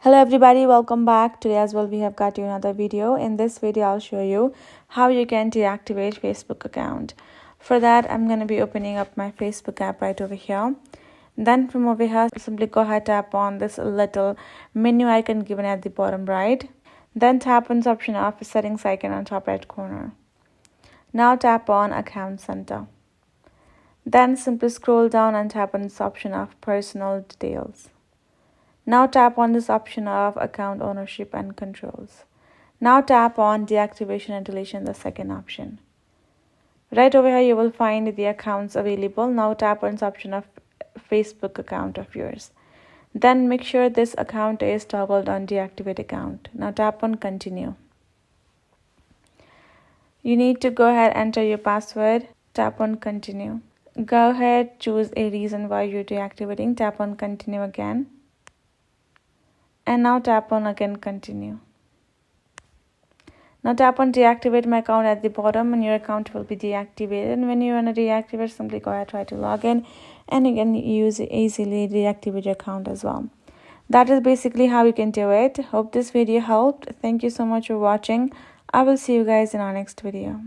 Hello everybody, welcome back. Today as well we have got you another video. In this video I'll show you how you can deactivate Facebook account. For that I'm going to be opening up my Facebook app right over here. Then from over here simply go ahead, tap on this little menu icon given at the bottom right. Then tap on this option of settings icon on top right corner. Now tap on account center. Then simply scroll down and tap on this option of personal details. Now tap on this option of account ownership and controls. Now tap on deactivation and deletion, the second option. Right over here you will find the accounts available. Now tap on this option of Facebook account of yours. Then make sure this account is toggled on deactivate account. Now tap on continue. You need to go ahead, enter your password, tap on continue. Go ahead, choose a reason why you're deactivating, tap on continue again. And now tap on again continue. Now tap on deactivate my account at the bottom and your account will be deactivated. And when you want to deactivate, simply go ahead, try to log in, and you can easily deactivate your account as well. That is basically how you can do it. Hope this video helped. Thank you so much for watching. I will see you guys in our next video.